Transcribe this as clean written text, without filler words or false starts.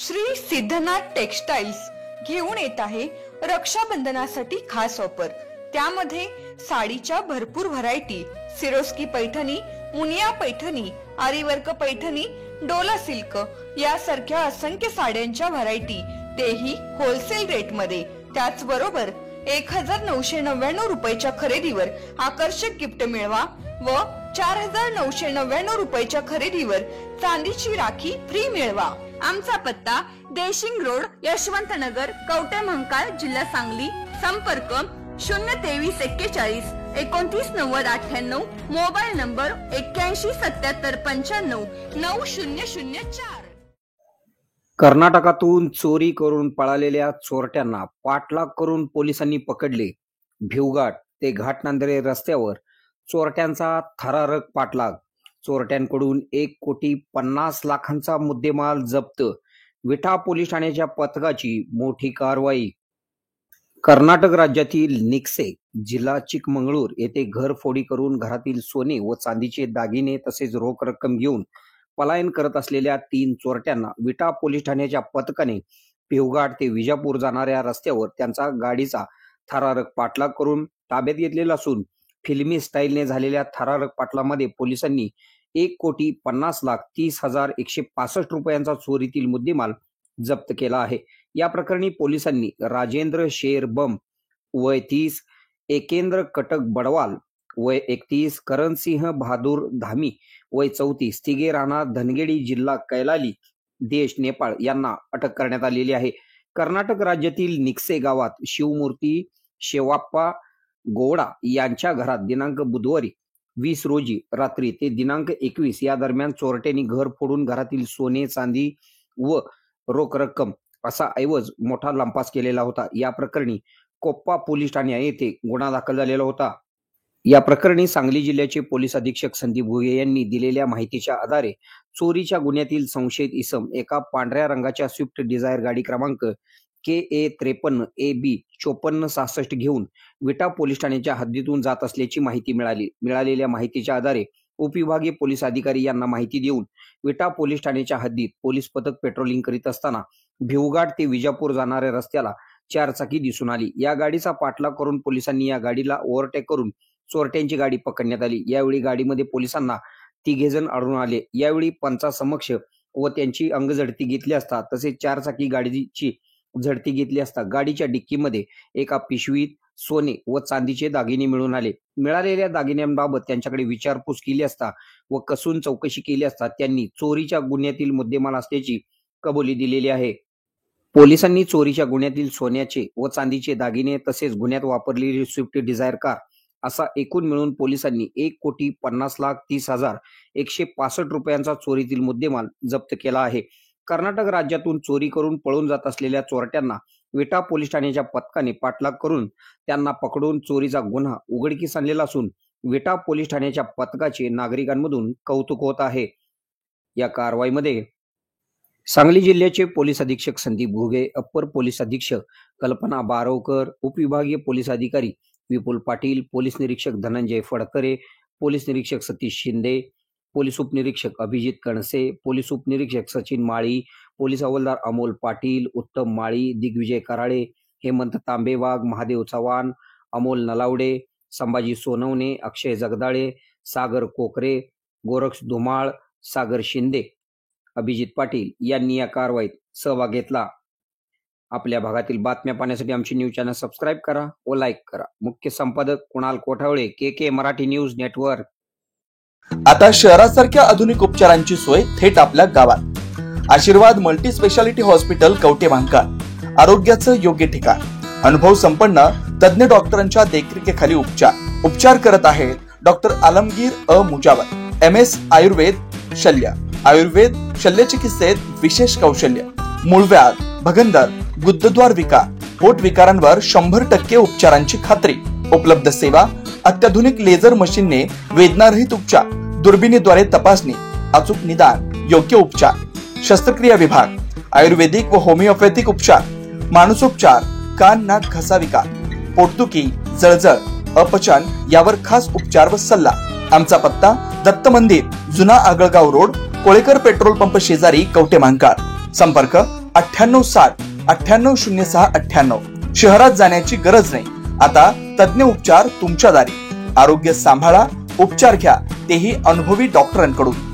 Shri Siddhanath textiles घेऊन येत आहे रक्षाबंधनासाठी खास ऑफर। त्यामध्ये साडीच्या भरपूर variety, Swarovski Paithani, Muniya Paithani, aari work Paithani, Dola silk यासारख्या असंख्य साड्यांच्या व्हरायटी, तेही होलसेल रेट मध्ये। त्याचबरोबर 1999 रुपयाच्या खरेदीवर आकर्षक गिफ्ट मिळवा व 4999 रुपयाच्या खरेदीवर चांदीची राखी फ्री मिळवा। आमचा पत्ता देशिंग रोड, यशवंतनगर, कवठेमहांकाळ, जिल्हा सांगली। संपर्क 02341 299098, मोबाईल नंबर 817795 9004। कर्नाटकातून चोरी करून पळालेल्या चोरट्यांना पाठलाग करून पोलिसांनी पकडले। भिवघाट ते घाटनांदरे रस्त्यावर चोरट्यांचा थरारक पाठलाग। चोरट्यांकडून 1,50,00,000चा मुद्देमाल जप्त। विटा पोलीस ठाण्याच्या पथकाची मोठी कारवाई। कर्नाटक राज्यातील निकसे जिल्हा चिकमंगळूर येथे घरफोडी करून घरातील सोने व चांदीचे दागिने तसेच रोख रक्कम घेऊन पलायन करत असलेल्या 3 चोरट्यांना विटा पोलीस ठाण्याच्या पथकाने भिवघाट ते विजापूर जाणाऱ्या रस्त्यावर त्यांचा गाडीचा थरारक पाठलाग करून ताब्यात घेतलेला असून फिल्मी स्टाईलने झालेल्या थरारक पाठलामध्ये पोलिसांनी 1,50,30,165 रुपयांचा चोरीतील मुद्देमाल जप्त केला आहे। या प्रकरणी पोलिसांनी राजेंद्र शेर बम वय 30, एकेंद्र कटक बडवाल वय 31, करणसिंह बहादूर धामी वय 34, तिघे राणा धनगेडी जिल्हा कैलाली देश नेपाळ यांना अटक करण्यात आलेली आहे। कर्नाटक राज्यातील निकसे गावात शिवमूर्ती शेवाप्पा गोवडा यांच्या घरात दिनांक बुधवारी 20 रोजी रात्री ते दिनांक 21 या दरम्यान चोरट्यांनी घर फोडून घरातील सोने, चांदी व रोख रक्कम असा ऐवज मोठा लंपास केलेला होता। या प्रकरणी कोप्पा पोलीस ठाणे येथे गुन्हा दाखल झालेला होता। या प्रकरणी सांगली जिल्ह्याचे पोलीस अधीक्षक संदीप भुगे यांनी दिलेल्या माहितीच्या आधारे चोरीच्या गुन्ह्यातील संशयित इसम एका पांढऱ्या रंगाच्या स्विफ्ट डिझायर गाडी क्रमांक KA 53 AB 5466 घेऊन विटा पोलीस ठाण्याच्या हद्दीतून जात असल्याची माहिती मिळाली। मिळालेल्या माहितीच्या आधारे उपविभागीय पोलीस अधिकारी यांना माहिती देऊन विटा पोलीस ठाण्याच्या हद्दीत पोलीस पथक पेट्रोलिंग करीत असताना भिवघाट ते विजापूर जाणाऱ्या रस्त्याला 4 चाकी दिसून आली। या गाडीचा पाठलाग करून पोलिसांनी या गाडीला ओव्हरटेक करून चोरट्यांची गाडी पकडण्यात आली। यावेळी गाडीमध्ये पोलिसांना 3 जण आढळून आले। यावेळी पंचासमक्ष व त्यांची अंगझडती घेतली असता तसेच 4 चाकी गाडीची झडती घेतली असता गाडीच्या डिक्कीमध्ये एका पिशवीत सोने व चांदीचे दागिने मिळून आले। मिळालेल्या दागिन्यांबाबत त्यांच्याकडे विचारपूस केली असता व कसून चौकशी केली असता त्यांनी चोरीच्या गुन्ह्यातील मुद्देमाल असल्याची कबुली दिलेली आहे। पोलिसांनी चोरीच्या गुन्ह्यातील सोन्याचे व चांदीचे दागिने तसेच गुन्ह्यात वापरलेली स्विफ्ट डिझायर कार असा एकूण मिळून पोलिसांनी 1,50,30,165 रुपयांचा चोरीतील मुद्देमाल जप्त केला आहे। कर्नाटक राज्यातून चोरी करून पळून जात असलेल्या चोरट्यांना विटा पोलीस ठाण्याच्या पथकाने पाठलाग करून त्यांना पकडून चोरीचा गुन्हा उघडकीस आणलेला असून विटा पोलीस ठाण्याच्या पथकाचे नागरिकांमधून कौतुक होत आहे। या कारवाईमध्ये सांगली जिल्ह्याचे पोलीस अधीक्षक संदीप भुगे, अप्पर पोलीस अधीक्षक कल्पना बारवकर, उपविभागीय पोलीस अधिकारी विपुल पाटील, पोलीस निरीक्षक धनंजय फडकरे, पोलीस निरीक्षक सतीश शिंदे, पोलीस उपनिरीक्षक अभिजित कणसे, पोलीस उपनिरीक्षक सचिन माळी, पोलीस हवालदार अमोल पाटील, उत्तम माळी, दिग्विजय कराळे, हेमंत तांबेवाग, महादेव चव्हाण, अमोल नलावडे, संभाजी सोनवणे, अक्षय जगदाळे, सागर कोकरे, गोरक्ष धुमाळ, सागर शिंदे, अभिजित पाटील यांनी या कारवाईत सहभाग घेतला। आपल्या भागातील बातम्या पाहण्यासाठी आमची न्यूज चॅनल सबस्क्राईब करा व लाईक करा। मुख्य संपादक Kunal Kothawale, KK Marathi news network. आता शहरासारख्या आधुनिक उपचारांची सोय थेट आपल्या गावात। आशीर्वाद मल्टी स्पेशालिटी हॉस्पिटल कवठेमहांकाळ, आरोग्याचं योग्य ठिकाण। अनुभव संपन्न तज्ञ डॉक्टरांच्या देखरेखीखाली उपचार करत आहेत डॉक्टर आलमगीर मुजावर, MS आयुर्वेद शल्य, आयुर्वेद शल्य चिकित्सेत विशेष कौशल्य। मूळव्याध, भगंदर, गुदद्वार विकार, पोट विकारांवर 100% उपचारांची खात्री। उपलब्ध सेवा अत्याधुनिक लेझर मशीनने वेदनारहित उपचार, दुर्बिणीद्वारे तपासणी, अचूक निदान, योग्य उपचार। शस्त्रक्रिया विभाग, आयुर्वेदिक व होमिओपॅथिक उपचार, मानसोपचार, कान नाक घसा विकार, पोटदुखी, जळजळ, अपचन यावर खास उपचार व सल्ला। आमचा पत्ता दत्त मंदिर, जुना Agalgaon road, Kolekar petrol pump शेजारी, कवठेमहांकाळ। संपर्क 9860 980698. शहरात जाण्याची गरज नाही. आता तज्ञ उपचार तुमच्या दारी. आरोग्य सांभाळा, उपचार घ्या, तेही अनुभवी डॉक्टरांकडून.